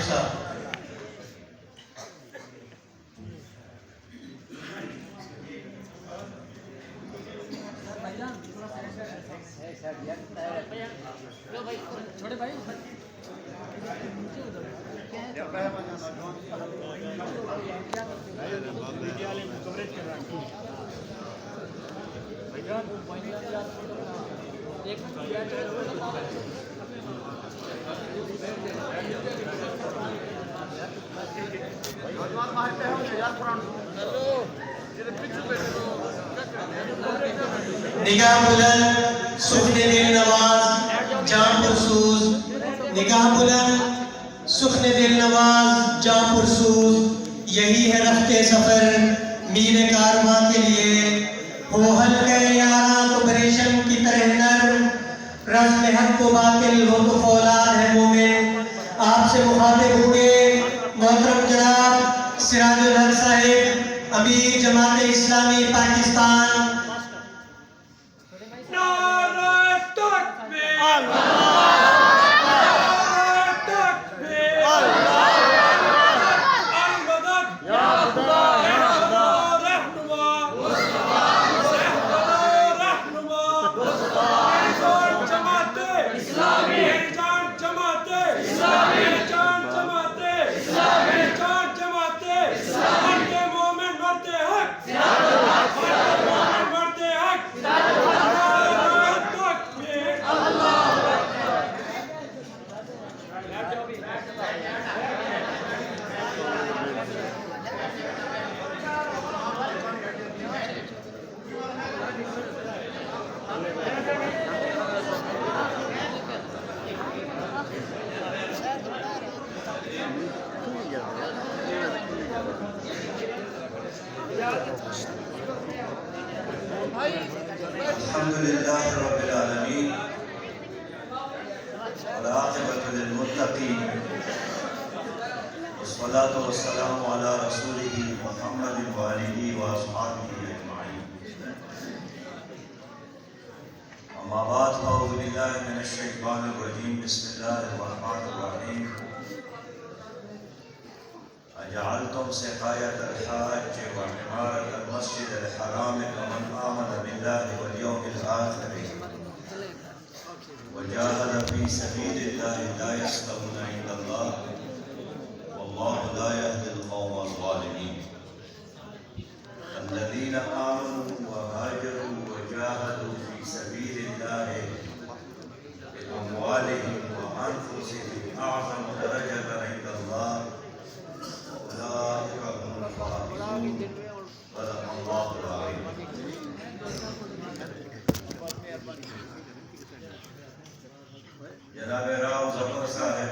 عارف صاحب. نگاہ بلند سخن دل نواز جاں پرسوز. نگاہ بلند سخن دل نواز جاں پرسوز. یہی ہے رخت سفر میر کارواں کے لیے. ہو حلقہ یاراں تو پریشن کی طرح نرم. رفت حق و باطل ہو تو فولاد ہے مومن. آپ سے مخاطب ہوئے محترم جناب سراج الحق صاحب امیر جماعت اسلامی پاکستان. الحمدللہ رب العالمین والعاقبۃ للمتقین والصلاة والسلام علی رسولہ محمد وآلہ واصحابہ اجمعین. اما بعد فاعوذ باللہ من الشیطان الرجیم. بسم اللہ الرحمن الرحیم. اجعلتم سقایۃ الحاج وعمارۃ المسجد الحرام کمن آمن باللہ والیوم الآخر وجاہد فی سبیل اللہ لا یستوون عند اللہ واللہ لا یہدی القوم الظالمین. الذین آمنوا وہاجروا وجاہدوا فی سبیل اللہ باموالہم وانفسہم اعظم درجۃ عند اللہ اولئک هم الفائزون صدق اللہ العظیم. جناب راؤ ظفر صاحب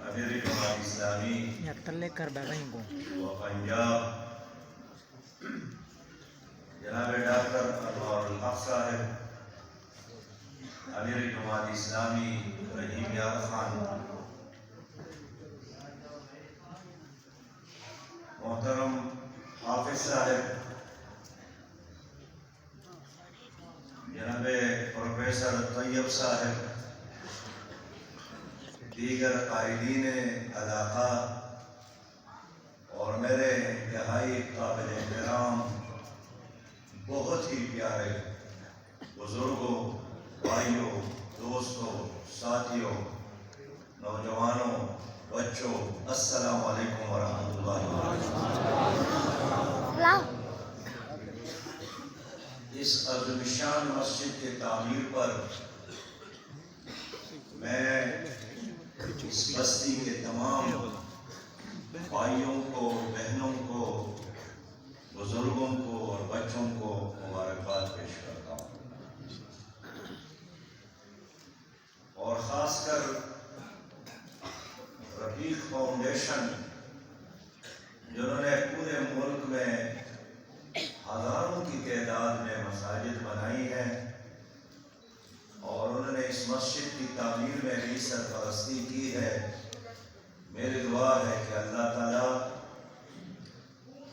امیر جماعت اسلامی و پنجاب. جناب ڈاکٹر انوار الحق صاحب امیر جماعت اسلامی رحیم یار خان. محترم حافظ صاحب جناب پروفیسر طیب صاحب. دیگر قائدین علاقہ اور میرے انتہائی قابل احترام بہت ہی پیارے بزرگوں، بھائیوں، دوستوں، ساتھیوں، نوجوانوں، بچوں، السلام علیکم ورحمۃ اللہ وبرکاتہ. اس عظیم شان مسجد کے تعمیر پر میں اس بستی کے تمام بھائیوں کو، بہنوں کو، بزرگوں کو اور بچوں کو مبارکباد پیش کرتا ہوں. اور خاص کر رفیق فاؤنڈیشن جنہوں نے پورے ملک میں ہزاروں کی تعداد میں مساجد بنائی ہیں اور انہوں نے اس مسجد کی تعمیر میں بھی سرپرستی کی ہے. میری دعا ہے کہ اللہ تعالیٰ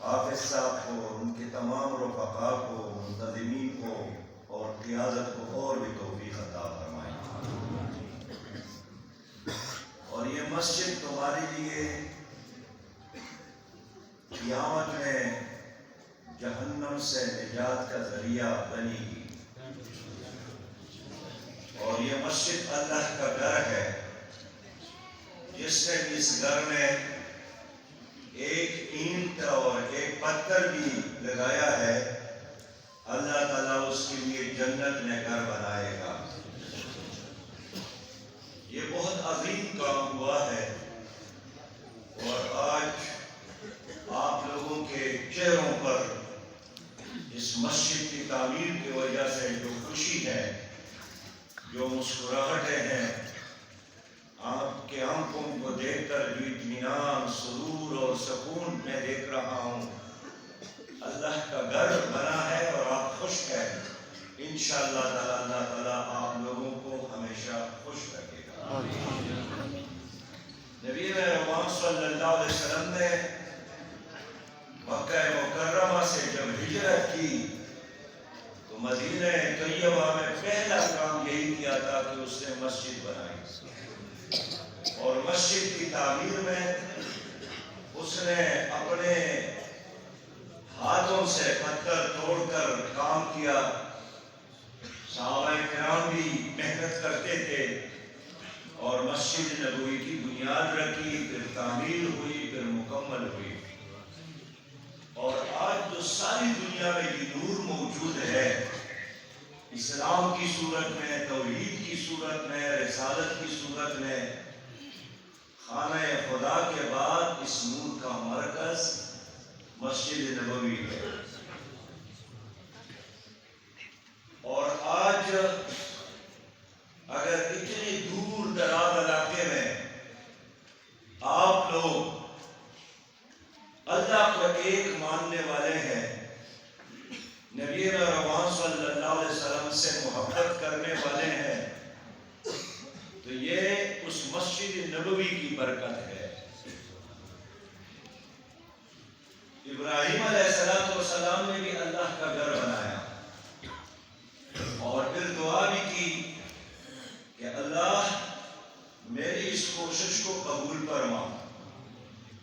حافظ صاحب کو اور ان کے تمام رفقاء کو، منتظمین کو اور قیادت کو اور بھی توفیق عطا فرمائے. اور یہ مسجد تمہارے لیے قیامت میں جہنم سے نجات کا ذریعہ بنے گی، اور یہ مسجد اللہ کا گھر ہے۔ جس نے اس گھر میں ایک اینٹ اور ایک پتھر بھی لگایا ہے، اللہ تعالیٰ اس کے لیے جنت میں گھر بنائے گا۔ یہ بہت عظیم کام ہوا ہے، اور آج آپ لوگوں کے چہروں پر اس مسجد کی تعمیر کی وجہ سے جو خوشی ہے، جو مسکراہٹیں ہیں، آپ کے آنکھوں کو دیکھ کر جو اطمینان، سرور اور سکون میں دیکھ رہا ہوں، اللہ کا گھر بنا ہے اور آپ خوش ہیں۔ انشاءاللہ تعالیٰ اللہ تعالیٰ آپ لوگوں کو ہمیشہ خوش رکھے گا۔ نبی رحمت صلی اللہ علیہ وسلم نے مکہ مکرمہ سے جب ہجرت کی تو مدینہ طیبہ میں پہلا کام یہی کیا تھا کہ اس نے مسجد بنائی، اور مسجد کی تعمیر میں اس نے اپنے ہاتھوں سے پتھر توڑ کر کام کیا۔ صحابہ کرام بھی محنت کرتے تھے، اور مسجد نبوی کی بنیاد رکھی، پھر تعمیر ہوئی، پھر مکمل ہوئی۔ اور آج جو ساری دنیا میں یہ نور موجود ہے، اسلام کی صورت میں، توحید کی صورت میں، رسالت کی صورت میں، خانہ خدا کے بعد اس نور کا مرکز مسجد نبوی ہے۔ اور آج اگر اتنی دور دراز علاقے میں آپ لوگ اللہ کو ایک ماننے والے ہیں، نبی رحمت صلی اللہ علیہ وسلم سے محبت کرنے والے ہیں، تو یہ اس مسجد نبوی کی برکت ہے۔ ابراہیم علیہ السلام نے بھی اللہ کا گھر بنایا، اور پھر دعا بھی کی کہ اللہ میری اس کوشش کو قبول فرما۔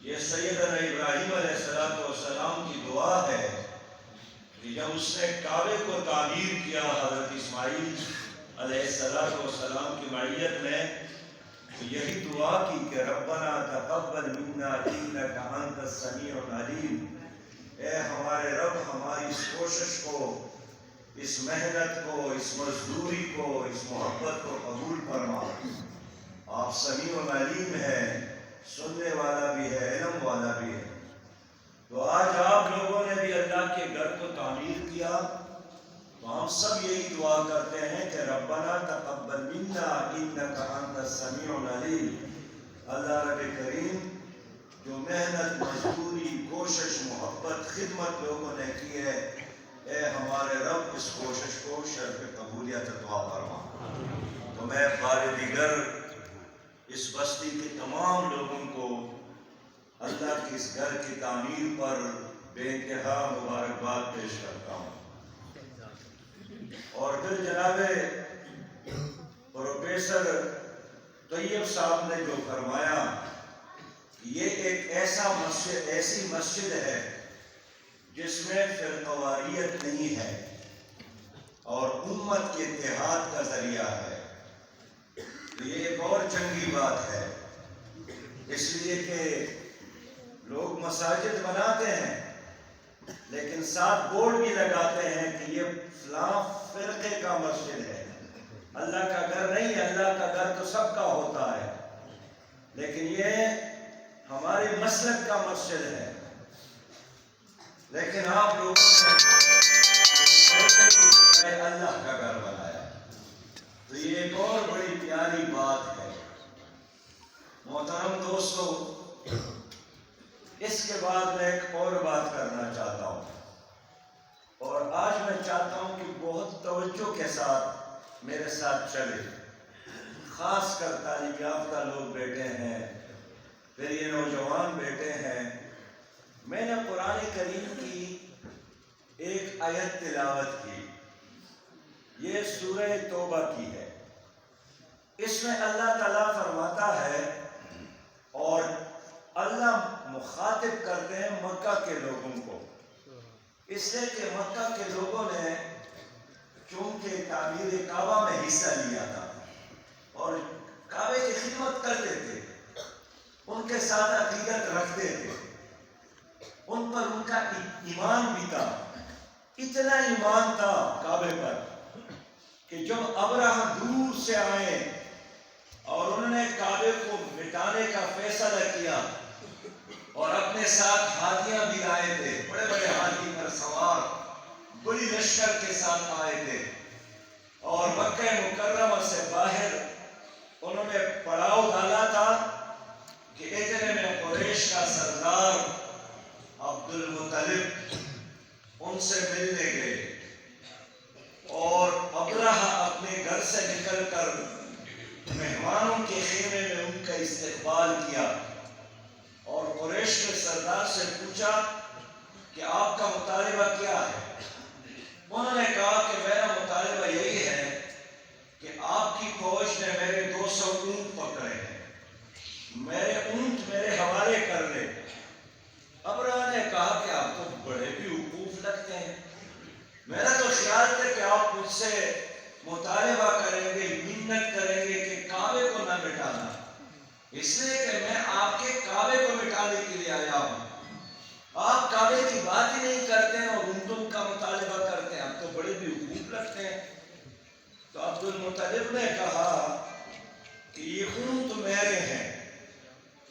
یہ سیدنا ابراہیم علیہ السلام کی دعا ہے کہ جب اس نے کعبے کو تعمیر کیا حضرت اسماعیل علیہ السلام کی معیت میں، تو یہی دعا کی کہ ربنا تقبل منا انک انت السمیع العلیم، اے ہمارے رب ہماری اس کوشش کو، اس محنت کو، اس مزدوری کو، اس محبت کو قبول فرما۔ آپ سمیع العلیم ہیں، سننے والا بھی ہے، علم والا بھی ہے۔ تو آج آپ لوگوں نے بھی اللہ کے گھر کو تعمیر کیا، تو ہم سب یہی دعا کرتے ہیں کہ ربنا تقبل منا انک انت السمیع العلیم۔ اللہ رب کریم جو محنت، مزدوری، کوشش، محبت، خدمت لوگوں نے کی ہے، اے ہمارے رب اس کوشش کو شرف قبولیت عطا فرما۔ تو میں بار دیگر اس بستی کے تمام لوگوں کو اللہ کی اس گھر کی تعمیر پر بے انتہا مبارکباد پیش کرتا ہوں۔ اور پھر جناب پروفیسر طیب صاحب نے جو فرمایا، یہ ایک ایسی مسجد ہے جس میں فرقواریت نہیں ہے اور امت کے اتحاد کا ذریعہ ہے۔ تو یہ ایک اور چنگی بات ہے، اس لیے کہ لوگ مساجد بناتے ہیں لیکن ساتھ بورڈ بھی لگاتے ہیں کہ یہ فلاں فرقے کا مسجد ہے، اللہ کا گھر نہیں ہے۔ اللہ کا گھر تو سب کا ہوتا ہے، لیکن یہ ہمارے مسلک کا مسجد ہے۔ لیکن آپ لوگوں نے اللہ کا گھر بنایا، تو یہ ایک اور بڑی پیاری بات ہے۔ محترم دوستو، اس کے بعد میں ایک اور بات کرنا چاہتا ہوں، اور آج میں چاہتا ہوں کہ بہت توجہ کے ساتھ میرے ساتھ چلے، خاص کر تعلیم یافتہ لوگ بیٹھے ہیں، پھر یہ نوجوان بیٹھے ہیں۔ میں نے قرآن کریم کی ایک آیت تلاوت کی، یہ سورہ توبہ کی ہے۔ اس میں اللہ تعالیٰ فرماتا ہے اس لیے کہ مکہ کے لوگوں نے چونکہ تعمیر کعبہ میں حصہ لیا تھا اور کعبے کی خدمت کرتے تھے، ان کے ساتھ عقیدت رکھتے تھے، ان پر ان کا ایمان بھی تھا، اتنا ایمان تھا کعبے پر کہ جب ابرہہ دور سے آئے اور انہوں نے کعبے کو مٹانے کا فیصلہ کیا اور اپنے ساتھ ہاتھیاں بھی لائے تھے، بڑے بڑے ہاتھی پر سوار بڑی لشکر کے ساتھ آئے تھے، اور مکہ مکرمہ سے باہر انہوں نے پڑاؤ ڈالا تھا کہ اتنے میں قریش کا سردار عبد المطلب ان سے ملنے گئے، اور ابرہہ اپنے گھر سے نکل کر مہمانوں کے خیمے میں ان کا استقبال کیا اور قریش کے سردار سے پوچھا کہ آپ کا مطالبہ کیا ہے؟ انہوں نے کہا کہ میرا مطالبہ یہی ہے کہ آپ کی فوج نے میرے 200 اونٹ پکڑے ہیں، میرے اونٹ میرے حوالے کر لے۔ ابرہہ نے کہا کہ آپ تو بڑے بھی وقوف لگتے ہیں، میرا تو خیال تھا کہ آپ مجھ سے مطالبہ کریں گے، منت کریں گے کہ کعبے کو نہ مٹانا، اس لیے کہ میں آپ کے کعبے کو مٹانے کے لیے آیا ہوں، آپ کعبے کی بات ہی نہیں کرتے ہیں اور اونٹوں کا مطالبہ کرتے ہیں، آپ تو بڑے بھی وقوف لگتے ہیں۔ تو عبد المطلب نے کہا کہ یہ اونٹ میرے ہیں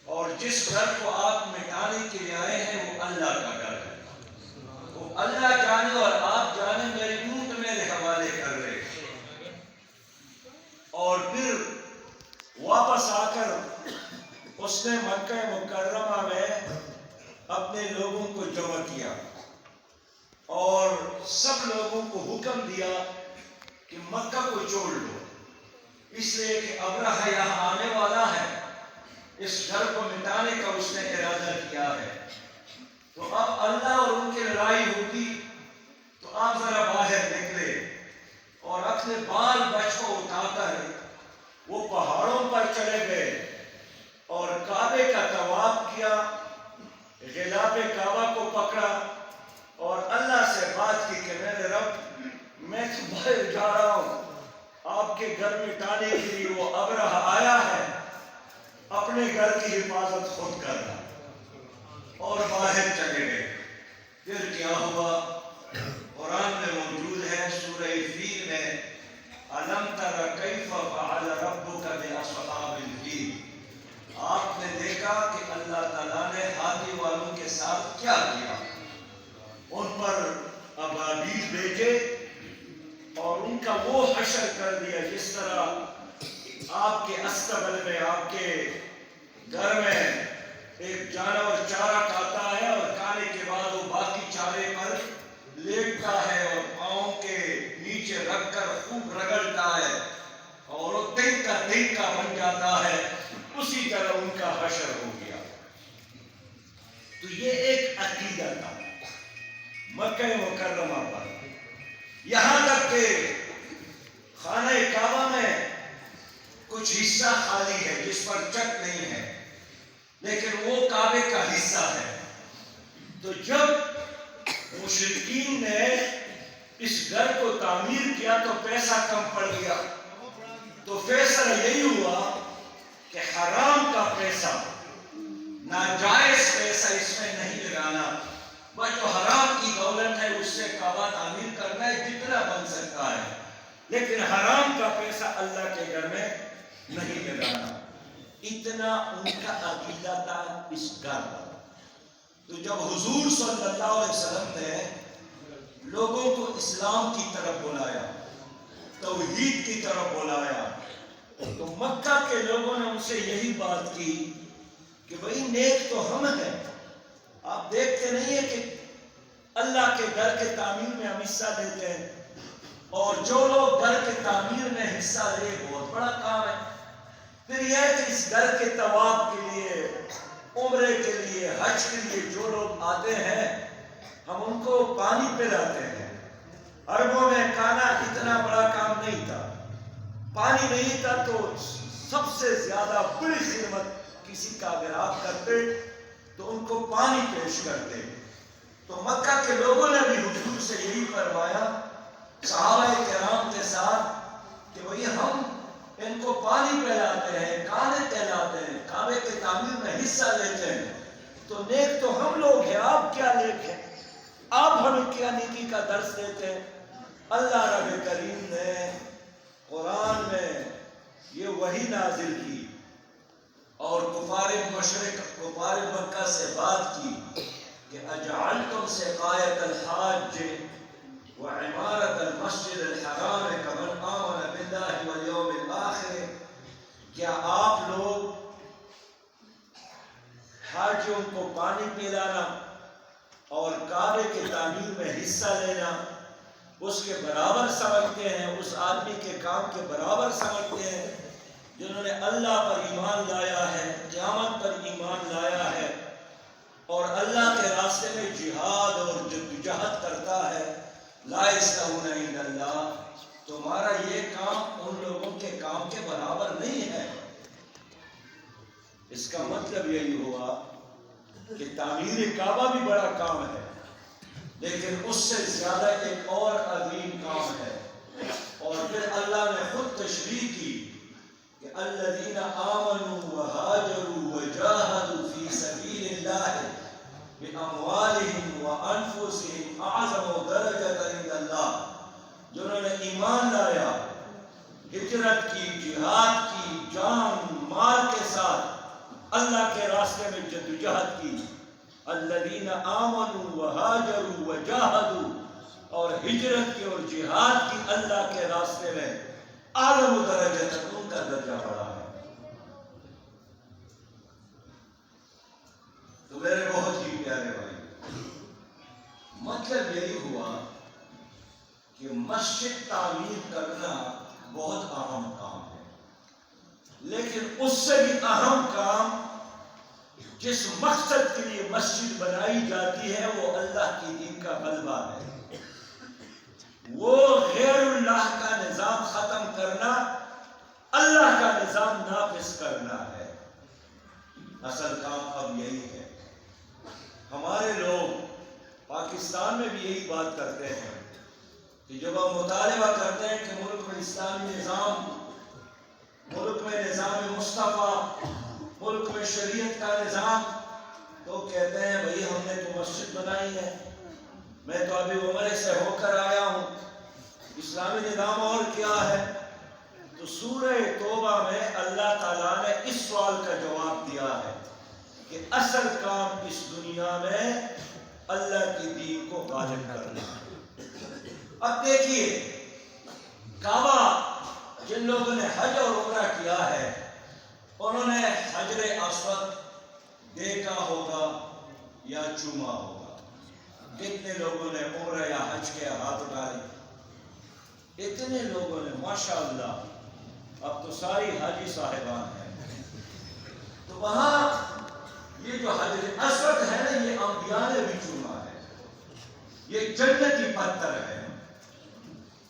اور جس گھر کو آپ مٹانے کے لیے آئے ہیں وہ اللہ کا گھر ہے، وہ اللہ جانے اور آپ جانے، میرے اونٹ میرے حوالے کر رہے۔ اور پھر واپس آ کر اس نے مکہ مکرمہ میں اپنے لوگوں کو جمع کیا اور سب لوگوں کو حکم دیا کہ مکہ کو چھوڑ لو، اس لیے کہ ابرہہ یہاں آنے والا ہے، اس گھر کو مٹانے کا اس نے ارادہ کیا ہے۔ تو اب اللہ اور ان کی لڑائی ہوگی، تو آپ ذرا باہر نکلے اور اپنے بال بچ کو اٹھا کر وہ پہاڑوں پر چلے گئے اور کعبے کا طواف کیا، غلاف کعبہ کو پکڑا اور اللہ سے بات کی کہ میرے رب، میں تو باہر جا رہا ہوں، آپ کے گھر مٹانے کے لیے وہ ابرہہ آیا ہے، اپنے گھر کی حفاظت خود کرنا، اور باہر چلے گئے۔ پھر کیا ہوا؟ قرآن میں موجود ہے سورہ فیل میں، أَلَمْ تَرَ كَيْفَ فَعَلَ رَبُّكَ بِأَصْحَابِ الْفِيلِ، آپ نے دیکھا کہ اللہ تعالیٰ نے ہاتھی والوں کے ساتھ کیا کیا، ان پر ابابیل بھیجے اور ان کا وہ حشر کر دیا جس طرح آپ کے استبل میں، آپ کے گھر میں ایک جانور چارہ کھاتا ہے اور کھانے کے بعد وہ باقی چارے پر لیٹتا ہے اور پاؤں کے نیچے رکھ کر خوب رگڑتا ہے اور وہ تنکا بن جاتا ہے، اسی طرح ان کا حشر ہو گیا۔ تو یہ ایک عقیدہ تھا مکہ مکرمہ پر، یہاں تک کہ خانہ کعبہ میں کچھ حصہ خالی ہے جس پر چک نہیں ہے، لیکن وہ کعبے کا حصہ ہے۔ تو جب مشرکین نے اس گھر کو تعمیر کیا تو پیسہ کم پڑ گیا، تو فیصلہ یہی ہوا کہ حرام کا پیسہ، ناجائز پیسہ اس میں نہیں لگانا، بس جو حرام کی دولت ہے اس سے کعبہ تعمیر کرنا ہے جتنا بن سکتا ہے، لیکن حرام کا پیسہ اللہ کے گھر میں نہیں لگانا، اتنا ان کا عقیدہ تھا اس گھر پر۔ تو جب حضور صلی اللہ علیہ وسلم نے لوگوں کو اسلام کی طرف بلایا، توحید کی طرف بلایا، تو مکہ کے لوگوں نے ان سے یہی بات کی کہ بھئی نیک تو ہم ہیں، آپ دیکھتے نہیں ہیں کہ اللہ کے گھر کے تعمیر میں ہم حصہ دیتے ہیں، اور جو لوگ گھر کے تعمیر میں حصہ لے بہت بڑا کام ہے۔ پھر یہ ہے کہ اس گھر کے طواف کے لیے، عمرے کے لیے، حج کے لیے جو لوگ آتے ہیں ہم ان کو پانی پلاتے ہیں۔ عربوں میں کھانا اتنا بڑا کام نہیں تھا، پانی نہیں تھا، تو سب سے زیادہ بڑی خدمت کسی کا اگر آپ کرتے تو ان کو پانی پیش کرتے، تو مکہ کے لوگوں نے بھی حضور سے یہی فرمایا صحابہ کرام کے ساتھ کہ بھئی ہم ان کو پانی پلاتے ہیں، کھانے کھلاتے ہیں، کعبے کی تعمیر میں حصہ لیتے ہیں، تو نیک تو ہم لوگ ہیں، آپ کیا نیک ہیں؟ آپ ہمیں کیا نیکی کا درس دیتے ہیں؟ اللہ رب کریم نے قرآن میں یہ وحی نازل کی اور کفار مشرک کفار مکہ سے بات کی کہ اجعلتم سقایۃ الحاج وعمارت المسجد الحرام کمن آمن باللہ والیوم الآخر، کیا آپ لوگ حاجیوں کو پانی پلانا اور کعبے کی تعمیر میں حصہ لینا اس کے برابر سمجھتے ہیں، اس آدمی کے کام کے برابر سمجھتے ہیں جنہوں نے اللہ پر ایمان لایا ہے، قیامت پر ایمان لایا ہے اور اللہ کے راستے میں جہاد اور جدوجہد کرتا ہے؟ لا یستوون عند اللہ، تمہارا یہ کام ان لوگوں کے کام کے برابر نہیں ہے۔ اس کا مطلب یہی ہوا کہ تعمیر کعبہ بھی بڑا کام ہے، لیکن اس سے زیادہ ایک اور عظیم کام ہے، اور پھر اللہ نے خود تشریح کی کہ الذین آمنوا وہاجروا وجاہدوا فی سبیل اللہ باموالہم وانفسہم اعظم درجۃ عند اللہ، جنہوں نے ایمان لایا، ہجرت کی، جہاد کی، جان مال کے ساتھ اللہ کے راستے میں جدوجہد کی۔ الذین آمنوا وہاجروا وجاہدوا، اور ہجرت کی اور جہاد کی اللہ کے راستے میں اعظم درجہ تک ان کا درجہ بڑا ہے۔ تو میرے بہت ہی پیارے بھائی، مطلب یہی ہوا کہ مسجد تعمیر کرنا بہت اہم کام ہے، لیکن اس سے بھی اہم کام جس مقصد کے لیے مسجد بنائی جاتی ہے وہ اللہ کی دین کا غلبہ ہے، وہ غیر اللہ کا نظام ختم کرنا، اللہ کا نظام نافذ کرنا ہے۔ اصل کام اب یہی ہے۔ ہمارے لوگ پاکستان میں بھی یہی بات کرتے ہیں کہ جب ہم مطالبہ کرتے ہیں کہ ملک میں اسلامی نظام، ملک میں نظام مصطفیٰ، ملک میں شریعت کا نظام، تو کہتے ہیں بھئی ہم نے تو مسجد بنائی ہے، میں تو ابھی عمرے سے ہو کر آیا ہوں، اسلامی نظام اور کیا ہے؟ تو سورہ توبہ میں اللہ تعالیٰ نے اس سوال کا جواب دیا ہے کہ اصل کام اس دنیا میں اللہ کی دین کو غالب کرنا ہے۔ اب دیکھیے، کعبہ جن لوگوں نے حج اور عمرہ کیا ہے انہوں نے حجر اسود دیکھا ہوگا یا چوما ہوگا۔ کتنے لوگوں نے عمرہ یا حج کے ہاتھ ڈالے؟ اتنے لوگوں نے، ماشاءاللہ اب تو ساری حاجی صاحبان ہیں۔ تو وہاں یہ جو حجر اسود ہے نا، یہ انبیاء نے بھی چوما ہے، یہ جنتی پتھر ہے،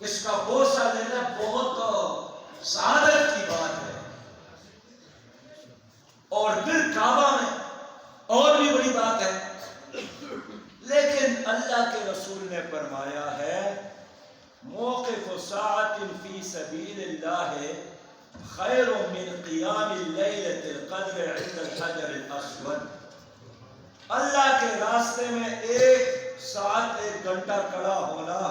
اس کا بوسہ لینا بہت سعادت کی بات ہے۔ اور پھر کعبہ میں اور بھی بڑی بات ہے، لیکن اللہ کے رسول نے فرمایا ہے موقف ساعۃ فی سبیل اللہ خیر من قیام لیلۃ القدر عند الحجر الاسود۔ اللہ کے راستے میں ایک ساعت، ایک گھنٹہ کھڑا ہونا،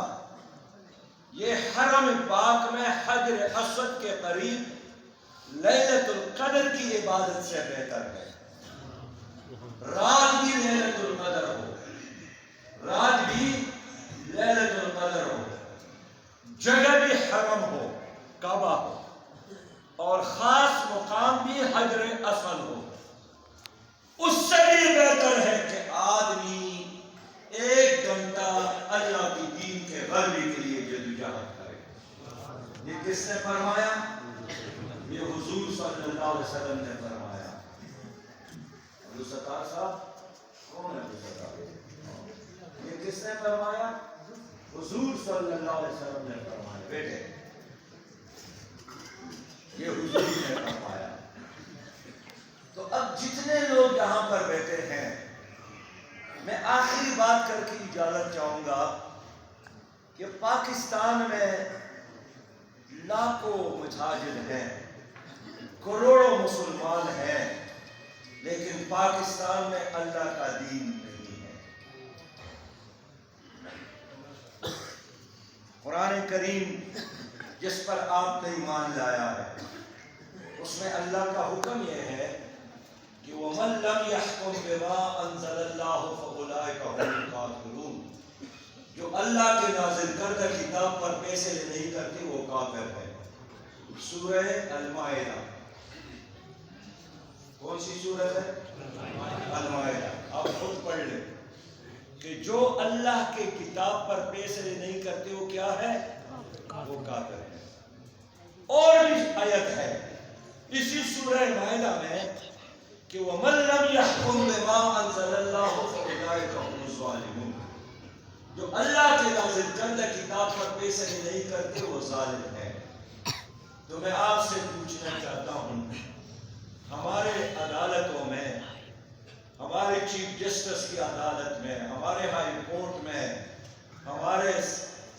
یہ حرم پاک میں حجر اسود کے قریب لیلۃ القدر کی عبادت سے بہتر ہے۔ رات بھی لیلۃ القدر ہو، رات بھی لیلۃ القدر ہو، جگہ بھی حرم ہو، کعبہ ہو، اور خاص مقام بھی حجر اسود ہو، اس سے بھی بہتر ہے کہ آدمی ایک گھنٹہ اللہ کی دین کے غلبے کے لیے جدوجہد کرے۔ یہ کس نے فرمایا؟ یہ حضور صلی اللہ علیہ وسلم نے فرمایا۔ ابو ستار صاحب کون ہے؟ ابو ستار، یہ کس نے فرمایا؟ حضور صلی اللہ علیہ وسلم نے فرمایا۔ بیٹے، یہ حضور نے فرمایا۔ تو اب جتنے لوگ یہاں پر بیٹھے ہیں میں آخری بات کر کے اجازت چاہوں گا کہ پاکستان میں لاکھوں مجاہد ہیں، کروڑوں مسلمان ہیں، لیکن پاکستان میں اللہ کا دین نہیں ہے۔ قرآن کریم جس پر آپ نے ایمان لایا ہے، اس میں اللہ کا حکم یہ ہے کہ وَمَن لَّمْ يَحْكُم بِمَا أَنزَلَ اللَّهُ فَأُولَٰئِكَ هُمُ الْكَافِرُونَ، جو اللہ کے نازل کردہ کتاب پر فیصلے نہیں کرتے وہ کافر ہے۔ سورہ المائدہ، کون سی سورت ہے؟ المائدہ۔ آپ خود پڑھ لیں کہ جو اللہ کے کتاب پر فیصلے نہیں کرتے وہ کیا ہے؟ وہ کافر ہے۔ اور بھی آیت ہے اسی سورہ المائدہ میں کہ وَمَن لَّمْ يَحْكُم بِمَا أَنزَلَ اللَّهُ فَأُولَٰئِكَ هُمُ الظَّالِمُونَ، جو اللہ کے نازل کردہ کتاب پر فیصلے نہیں کرتے وہ ظالم ہے۔ تو میں آپ سے پوچھنا چاہتا ہوں، ہمارے عدالتوں میں، ہمارے چیف جسٹس کی عدالت میں، ہمارے ہائی کورٹ میں، ہمارے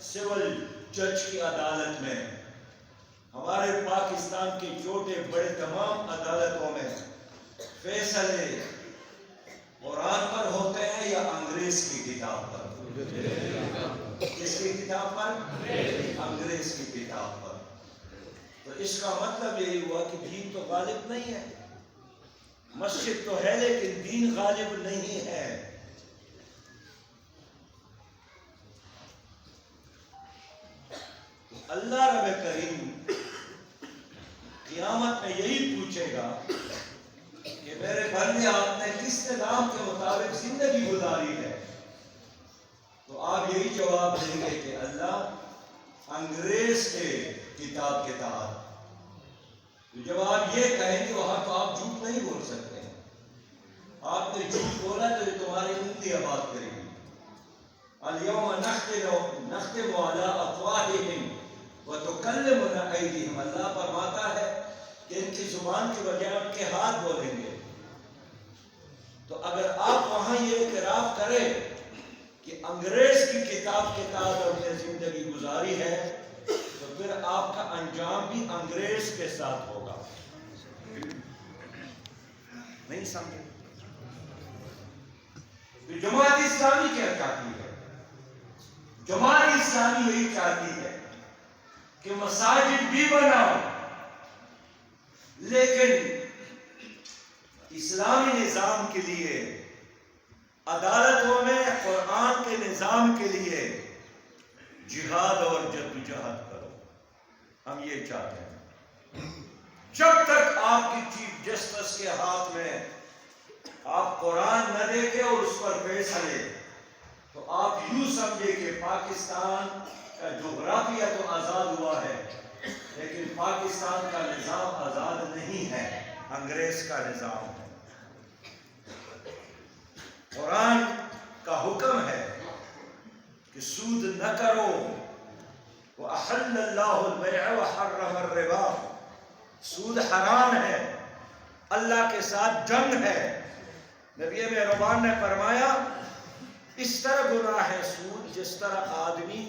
سول جج کی عدالت میں، ہمارے پاکستان کے چھوٹے بڑے تمام عدالتوں میں فیصلے قرآن پر ہوتے ہیں یا انگریز کی کتاب پر؟ کس کی کتاب پر؟ انگریز کی کتاب پر۔ تو اس کا مطلب یہی ہوا کہ دین تو غالب نہیں ہے، مسجد تو ہے لیکن دین غالب نہیں ہے۔ اللہ رب کریم قیامت میں یہی پوچھے گا کہ میرے بندے آپ نے کس نظام کے مطابق زندگی گزاری ہے؟ تو آپ یہی جواب دیں گے کہ اللہ انگریز کے کتاب کے تحت۔ تو جب آپ یہ کہیں گے وہاں تو آپ جھوٹ نہیں بول سکتے ہیں، آپ نے جھوٹ بولا تو یہ تمہاری انگلی آباد کرے گی۔ اليوم نختم على افواہہم وتکلمنا ایدیہم، اللہ فرماتا ہے کہ ان کی زبان کی بجائے ان کے ہاتھ بولیں گے۔ تو اگر آپ وہاں یہ اعتراف کریں کہ انگریز کی کتاب کے تحت ہم نے زندگی گزاری ہے، تو پھر آپ کا انجام بھی انگریز کے ساتھ ہوگا۔ نہیں سمجھے؟ جماعت اسلامی کیا چاہتی ہے؟ جماعت اسلامی یہی چاہتی ہے کہ مساجد بھی بناؤ، لیکن اسلامی نظام کے لیے عدالتوں میں قرآن کے نظام کے لیے جہاد اور جدوجہد کرو۔ ہم یہ چاہتے ہیں جب تک آپ کی چیف جسٹس کے ہاتھ میں آپ قرآن نہ دیکھیں اور اس پر فیصلے، تو آپ یوں سمجھے کہ پاکستان کا جغرافیہ تو آزاد ہوا ہے لیکن پاکستان کا نظام آزاد نہیں ہے، انگریز کا نظام ہے۔ قرآن کا حکم ہے کہ سود نہ کرو، وَأَحَلَّ اللَّهُ الْبَيْعَ وَحَرَّمَ الرِّبَا، سود حرام ہے، اللہ کے ساتھ جنگ ہے۔ نبی مہربان نے فرمایا اس طرح گناہ ہے سود جس طرح آدمی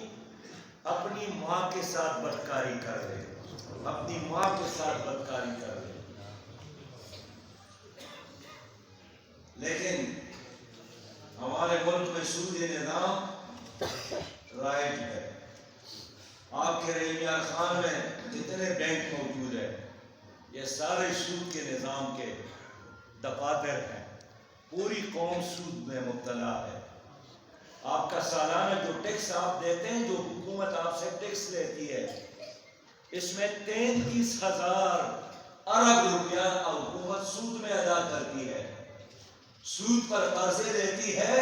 اپنی ماں کے ساتھ بدکاری کر لے، اپنی ماں کے ساتھ بدکاری کر لے۔ لیکن ہمارے ملک میں سودی نظام رائج ہے۔ آپ کے رحیم یار خان میں جتنے بینک موجود ہیں یہ سارے سود کے نظام کے دفاتر ہیں، پوری قوم سود میں مبتلا ہے۔ آپ کا سالانہ جو ٹیکس آپ دیتے ہیں، جو حکومت آپ سے ٹیکس لیتی ہے، اس میں 33,000 ارب روپیہ حکومت سود میں ادا کرتی ہے، سود پر قرضے لیتی ہے،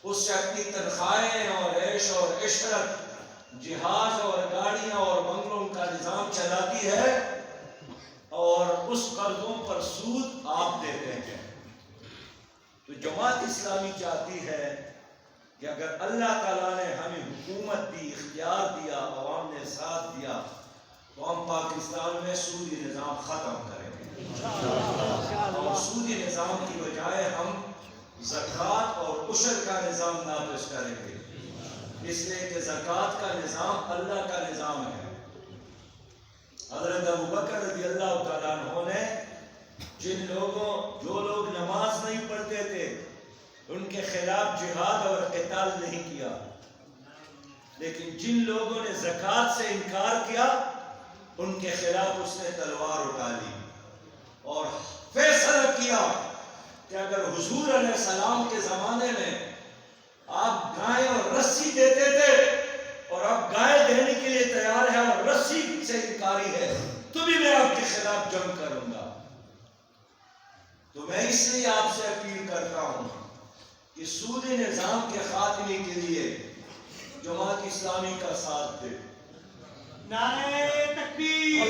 اس سے اپنی تنخواہیں اور عیش اور عشرت، جہاز اور گاڑیاں اور بنگلوں کا نظام چلاتی ہے، اور اس قرضوں پر سود آپ دیتے ہیں۔ تو جماعت اسلامی چاہتی ہے کہ اگر اللہ تعالیٰ نے ہمیں حکومت دی، اختیار دیا، عوام نے ساتھ دیا، تو ہم پاکستان میں سودی نظام ختم کریں گے، اور سودی نظام کی بجائے ہم زکوٰۃ اور عشر کا نظام نافذ کریں گے، اس لیے کہ زکوٰۃ کا نظام اللہ کا نظام ہے۔ حضرت ابوبکر رضی اللہ تعالیٰ عنہ نے جو لوگ نماز نہیں پڑھتے تھے ان کے خلاف جہاد اور قتال نہیں کیا، لیکن جن لوگوں نے زکوٰۃ سے انکار کیا ان کے خلاف اس نے تلوار اٹھا لی اور فیصلہ کیا کہ اگر حضور علیہ السلام کے زمانے میں آپ گائے اور رسی دیتے تھے اور آپ گائے دینے کے لیے تیار ہے اور رسی سے انکاری ہے تو بھی میں آپ کے خلاف جنگ کروں گا۔ تو میں اس لیے آپ سے اپیل کرتا ہوں کہ سودی نظام کے خاتمے کے لیے جماعت اسلامی کا ساتھ دے۔ نعرہ تکبیر،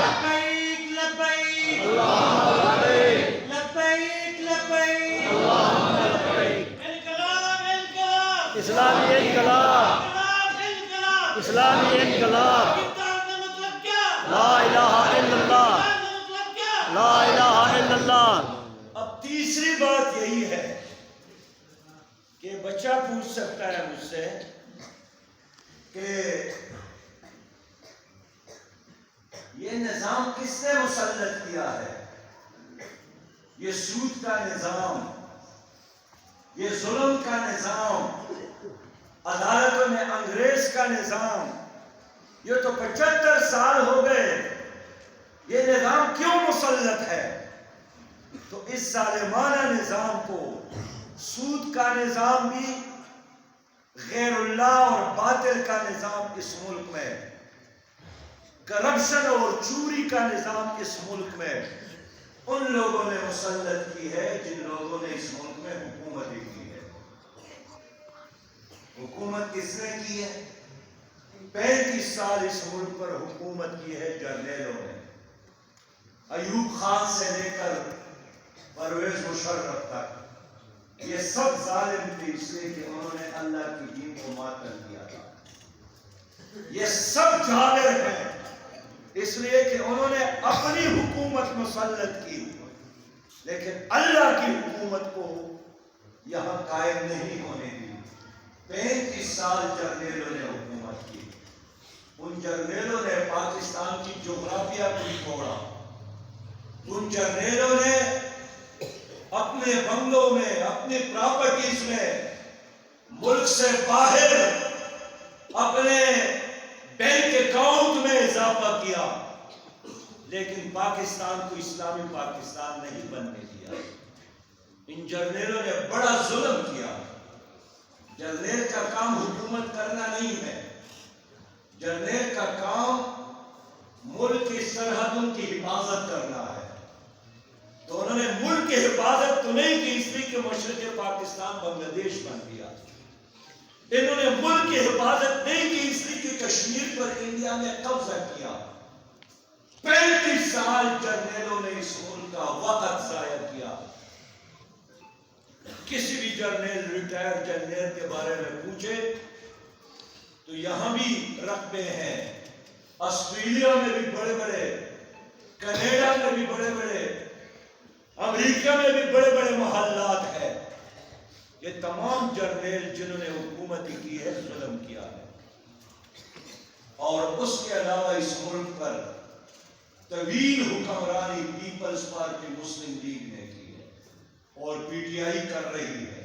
لبیک لبیک، لبیک لبیک، انقلاب انقلاب، اسلامی انقلاب، انقلاب، اسلامی انقلاب، کا مطلب کیا؟ لا الہ الا اللہ، کا مطلب کیا؟ لا الہ الا اللہ۔ اب تیسری بات یہی ہے کہ بچہ پوچھ سکتا ہے مجھ سے کہ یہ نظام کس نے مسلط کیا ہے؟ یہ سود کا نظام، یہ ظلم کا نظام، عدالتوں میں انگریز کا نظام، یہ تو 75 سال ہو گئے، یہ نظام کیوں مسلط ہے؟ تو اس ظالمانہ نظام کو، سود کا نظام بھی، غیر اللہ اور باطل کا نظام اس ملک میں، کرپشن اور چوری کا نظام اس ملک میں ان لوگوں نے مسلط کی ہے جن لوگوں نے اس ملک میں حکومت کی ہے۔ حکومت کس نے کی ہے؟ 35 سال اس ملک پر حکومت کی ہے جرنیلوں نے، ایوب خان سے لے کر پرویز مشرف تک، یہ سب ظالم تھے اس لیے کہ انہوں نے اللہ کی دین کو معطل کیا تھا۔ یہ سب جابر ہیں اس لیے کہ انہوں نے اپنی حکومت مسلط کی، لیکن اللہ کی حکومت کو یہاں قائم نہیں ہونے دی۔ 35 سال جرنیلوں نے حکومت کی، ان جرنیلوں نے پاکستان کی جغرافیہ کو بھی توڑا، ان جرنیلوں نے اپنے بنگلوں میں، اپنی پراپرٹیز میں، ملک سے باہر اپنے بینک اکاؤنٹ میں اضافہ کیا، لیکن پاکستان کو اسلامی پاکستان نہیں بننے دیا۔ ان جرنیلوں نے بڑا ظلم کیا۔ جرنیل کا کام حکومت کرنا نہیں ہے، جرنیل کا کام ملک کی سرحدوں کی حفاظت کرنا ہے۔ تو انہوں نے ملک کی حفاظت تو نہیں کی اس لیے کہ مشرق پاکستان بنگلہ دیش بن گیا، انہوں نے ملک کی حفاظت نہیں کی اس لیے کہ کشمیر پر انڈیا نے قبضہ کیا۔ 35 سال جرنیلوں نے اس ملک کا وقت ضائع کیا۔ کسی بھی جرنیل، ریٹائر جرنیل کے بارے میں پوچھے تو یہاں بھی رقبے ہیں، آسٹریلیا میں بھی بڑے بڑے، کینیڈا میں بھی بڑے بڑے، امریکہ میں بھی بڑے بڑے محلات ہیں۔ یہ تمام جرنیل جنہوں نے حکومت کی ہے، ظلم کیا ہے، اور اس کے علاوہ اس ملک پر طویل حکمرانی پیپلز پارٹی مسلم لیگ نے کی ہے اور پی ٹی آئی کر رہی ہے۔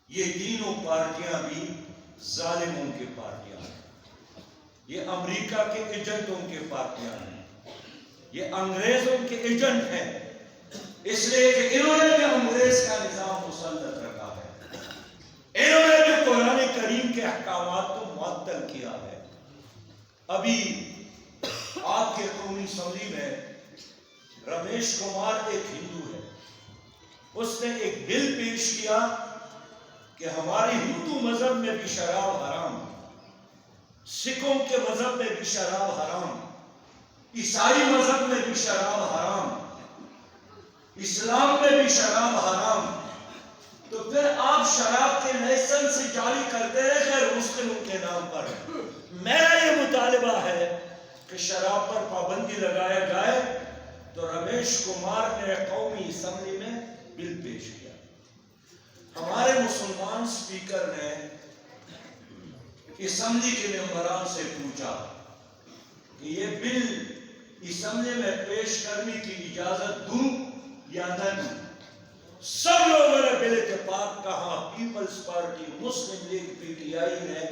یہ تینوں پارٹیاں بھی ظالموں کی پارٹیاں ہیں، یہ امریکہ کے ایجنٹوں کی پارٹیاں ہیں، یہ انگریزوں کے ایجنٹ ہیں، اس لیے کہ انہوں نے بھی انگریز کا نظام مسلط رکھا ہے، انہوں نے بھی قرآن کریم کے احکامات کو معطل کیا ہے۔ ابھی آپ کے قومی اسمبلی میں رمیش کمار ایک ہندو ہے، اس نے ایک بل پیش کیا کہ ہماری ہندو مذہب میں بھی شراب حرام، سکھوں کے مذہب میں بھی شراب حرام، عیسائی مذہب میں بھی شراب حرام، اسلام میں بھی شراب حرام، تو پھر آپ شراب کے لائسنس جاری کرتے رہے غیر مسلموں کے نام پر۔ میرا یہ مطالبہ ہے کہ شراب پر پابندی لگایا جائے، تو رمیش کمار نے قومی اسمبلی میں بل پیش کیا۔ ہمارے مسلمان سپیکر نے اسمبلی کے ممبران سے پوچھا کہ یہ بل اسمبلی میں پیش کرنے کی اجازت دوں یا نہ دوں. سب لوگوں نے بل اتفاق کہا، Peoples Party, Muslim League, P T I نے،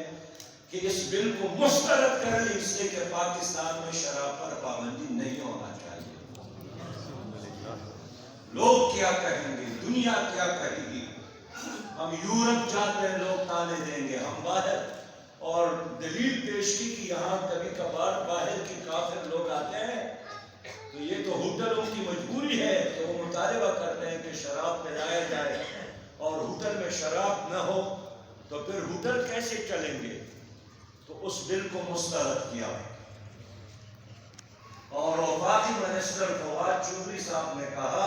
کہ اس بل کو مسترد کریں، اس لیے کہ پاکستان میں شراب پر پابندی نہیں ہونا چاہیے. لوگ کیا کہیں گے، دنیا کیا کہے گی؟ ہم یورپ جاتے ہیں، لوگ تانے دیں گے. ہم باہر اور دلیل پیش کی کہ یہاں کبھی کبھار باہر کے کافر لوگ آتے ہیں تو یہ تو ہوٹلوں کی مجبوری ہے کہ وہ مطالبہ کرتے ہیں کہ شراب پلایا جائے، اور ہوٹل میں شراب نہ ہو تو پھر ہوٹل کیسے چلیں گے؟ تو اس بل کو مسترد کیا. اور وفاقی منسٹر فواد چودھری صاحب نے کہا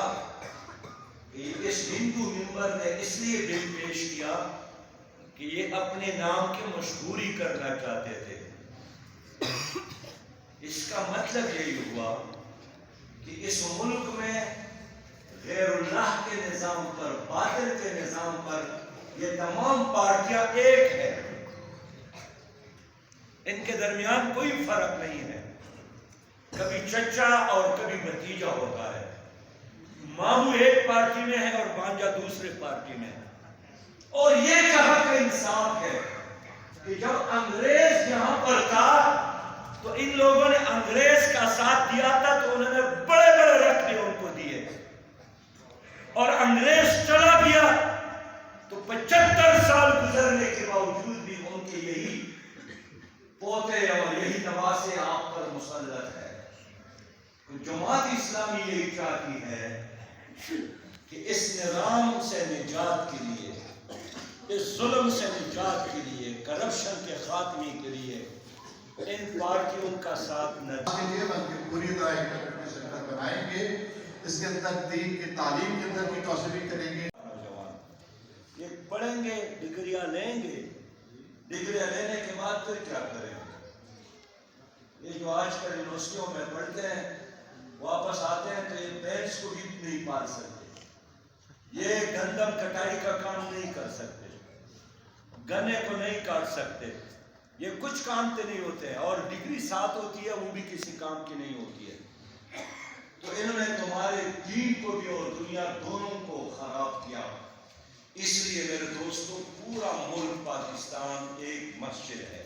کہ اس ہندو ممبر نے اس لیے بل پیش کیا کہ یہ اپنے نام کی مشہوری کرنا چاہتے تھے. اس کا مطلب یہی ہوا کہ اس ملک میں غیر اللہ کے نظام پر، باطل کے نظام پر یہ تمام پارٹیاں ایک ہیں، ان کے درمیان کوئی فرق نہیں ہے. کبھی چچا اور کبھی بھتیجا ہوتا ہے، ماموں ایک پارٹی میں ہے اور بھانجا دوسرے پارٹی میں ہے. اور یہ کہاں کا انصاف ہے کہ جب انگریز یہاں پر تھا تو ان لوگوں نے انگریز کا ساتھ دیا تھا تو انہوں نے بڑے بڑے رقبے ان کو دیے، اور انگریز چلا گیا تو 75 سال گزرنے کے باوجود بھی ان کے یہی پوتے اور یہی نواسے آپ پر مسلط ہے. جماعت اسلامی یہی چاہتی ہے کہ اس نظام سے نجات کے لیے، اس ظلم سے نجات کے لیے، کرپشن کے خاتمے کے لیے ان پارٹیوں کا ساتھ نہ کے لیے بلکہ پوری طرح انٹرنیٹ سینٹر بنائیں گے. اس کے اندر دین کی تعلیم کے اندر بھی توسیع کریں گے. یہ پڑھیں گے، ڈگریاں لیں گے، ڈگریاں لینے کے بعد پھر کیا کریں گے؟ یہ جو آج کل یونیورسٹیوں میں پڑھتے ہیں واپس آتے ہیں تو یہ بینچ کو بھی نہیں پال سکتے، یہ گندم کٹائی کا کام نہیں کر سکتے، گنے کو نہیں کاٹ سکتے، یہ کچھ کام تو نہیں ہوتے ہیں، اور ڈگری ساتھ ہوتی ہے وہ بھی کسی کام کی نہیں ہوتی ہے. تو انہوں نے تمہارے دین کو بھی اور دنیا دونوں کو خراب کیا. اس لیے میرے دوستوں، پورا ملک پاکستان ایک مسجد ہے.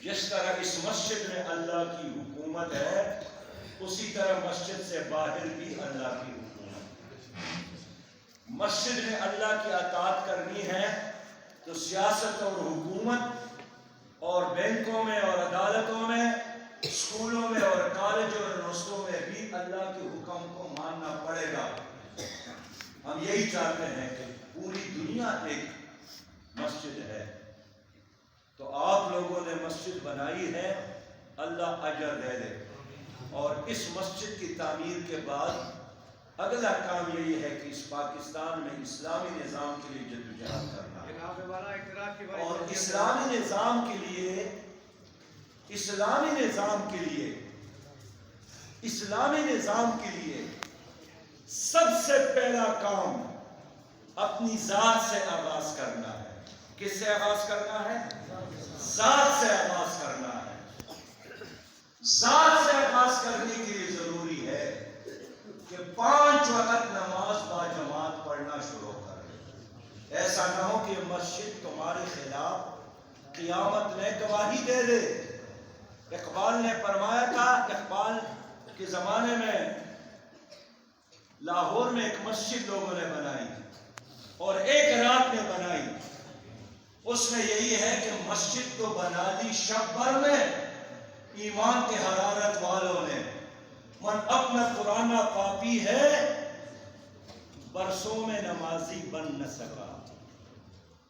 جس طرح اس مسجد میں اللہ کی حکومت ہے، اسی طرح مسجد سے باہر بھی اللہ کی حکومت ہے. مسجد میں اللہ کی اطاعت کرنی ہے تو سیاست اور حکومت اور بینکوں میں اور عدالتوں میں، اسکولوں میں اور کالجوں اور یونیورسٹیوں میں بھی اللہ کے حکم کو ماننا پڑے گا. ہم یہی چاہتے ہیں کہ پوری دنیا ایک مسجد ہے. تو آپ لوگوں نے مسجد بنائی ہے، اللہ اجر دے دے. اور اس مسجد کی تعمیر کے بعد اگلا کام یہی ہے کہ اس پاکستان میں اسلامی نظام کے لیے جدوجہد کرنا ہے. اور اسلامی نظام کے لیے، اسلامی نظام کے لیے، اسلامی نظام کے لیے سب سے پہلا کام اپنی ذات سے آغاز کرنا ہے. کس سے آغاز کرنا ہے؟ ذات سے آغاز کرنا ہے. ذات سے آغاز کرنے کے لیے ضروری ہے کہ 5 وقت نماز باجماعت پڑھنا شروع کریں. ایسا نہ ہو کہ مسجد تمہارے خلاف قیامت میں گواہی دے دے. اقبال نے فرمایا تھا، اقبال کے زمانے میں لاہور میں ایک مسجد لوگوں نے بنائی اور ایک رات میں بنائی. اس میں یہی ہے کہ مسجد تو بنا دی شب بھر میں ایمان کے حرارت والوں نے. من اپنا قرآن پاپی ہے، برسوں میں نمازی بن نہ سکا.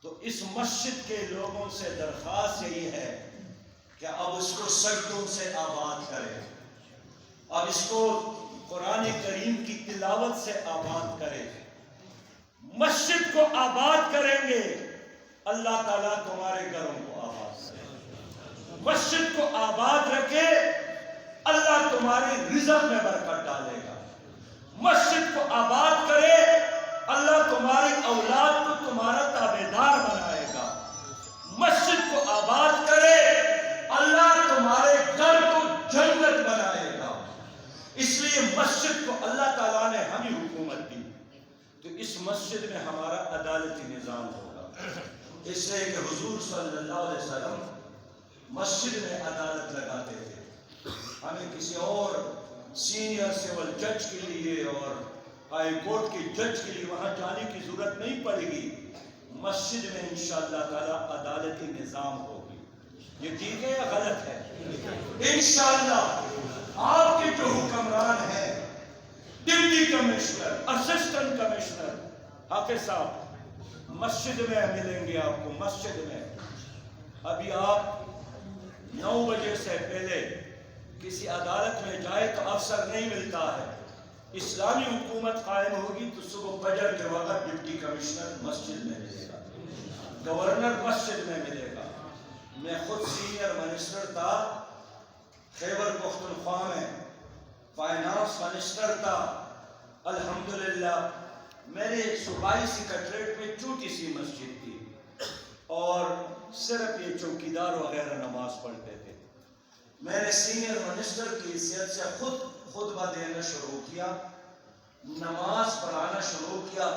تو اس مسجد کے لوگوں سے درخواست یہی ہے کہ اب اس کو سجدوں سے آباد کریں، اب اس کو قرآن کریم کی تلاوت سے آباد کریں. مسجد کو آباد کریں گے، اللہ تعالیٰ تمہارے گھروں کو آباد کرے. مسجد کو آباد رکھے، اللہ تمہاری رزق میں برکت ڈالے گا. مسجد کو آباد کرے، اللہ تمہاری اولاد کو مسجد میں ہمارا عدالتی نظام ہوگا، اس لیے کہ حضور صلی اللہ علیہ وسلم مسجد میں عدالت لگاتے تھے۔ ہمیں کسی اور سینئر سول جج کے لیے اور ہائی کورٹ کے جج کے لیے وہاں جانے کی ضرورت نہیں پڑے گی، مسجد میں انشاءاللہ تعالی عدالتی نظام ہوگی۔ یہ ٹھیک ہے یا غلط ہے؟ انشاءاللہ آپ کے جو حکمران ہیں، ڈپٹی کمشنر، اسسٹنٹ کمشنر، حافظ صاحب مسجد میں ملیں گے آپ کو، مسجد میں۔ ابھی آپ 9 بجے سے پہلے کسی عدالت میں جائے تو افسر نہیں ملتا ہے۔ اسلامی حکومت قائم ہوگی تو صبح فجر کے وقت ڈپٹی کمشنر مسجد میں ملے گا، گورنر مسجد میں ملے گا۔ میں خود سینئر منسٹر تھا خیبر پختونخوا میں، فائنانس منسٹر تھا، الحمدللہ میرے صوبائی سیکریٹریٹ میں چھوٹی سی مسجد تھی اور صرف یہ چوکیدار وغیرہ نماز پڑھتے تھے۔ میں نے سینئر منسٹر کی حیثیت سے خود خطبہ دینا شروع کیا، نماز پڑھانا شروع کیا۔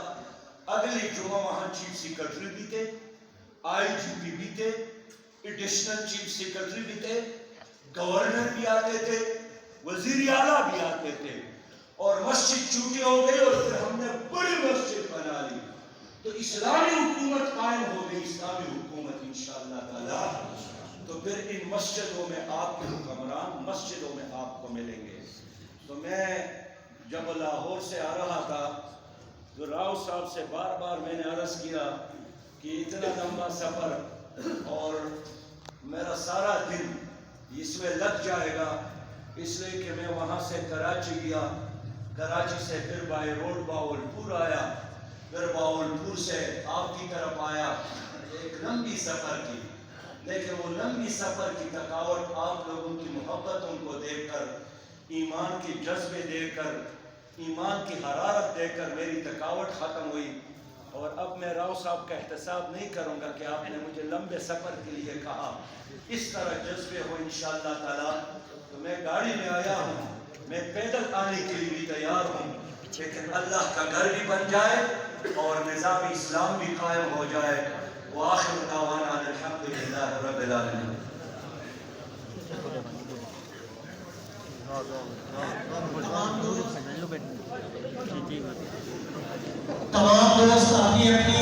اگلی جمعہ وہاں چیف سیکرٹری بھی تھے، آئی جی پی بھی تھے، ایڈیشنل چیف سیکرٹری بھی تھے، گورنر بھی آتے تھے، وزیر اعلیٰ بھی آتے تھے، اور مسجد چھوٹی ہو گئی اور پھر ہم نے بڑی مسجد بنا لی، تو اسلامی حکومت قائم ہو گئی، اسلامی حکومت انشاءاللہ تعالی۔ تو پھر ان مسجدوں میں آپ کے حکمران مسجدوں میں آپ کو ملیں گے۔ تو میں جب لاہور سے آ رہا تھا تو راؤ صاحب سے بار بار میں نے عرض کیا کہ اتنا لمبا سفر اور میرا سارا دن اس میں لگ جائے گا، اس لیے کہ میں وہاں سے کراچی گیا، کراچی سے پھر بائی روڈ باولپور آیا، پھر باولپور سے آپ کی طرف آیا، ایک لمبی سفر کی، لیکن وہ لمبی سفر کی تھکاوٹ آپ لوگوں کی محبتوں کو دیکھ کر، ایمان کے جذبے دیکھ کر، ایمان کی حرارت دیکھ کر میری تھکاوٹ ختم ہوئی۔ اور اب میں راؤ صاحب کا احتساب نہیں کروں گا کہ آپ نے مجھے لمبے سفر کے لیے کہا، اس طرح جذبے ہو انشاءاللہ تعالی۔ تو میں گاڑی میں آیا ہوں، میں پیدل آنے کے لیے بھی تیار ہوں، لیکن اللہ کا گھر بھی بن جائے اور نظام اسلام بھی قائم ہو جائے۔ وآخر دعوانا الحمدللہ رب العالمین۔ تمام دوست اپنی اپنی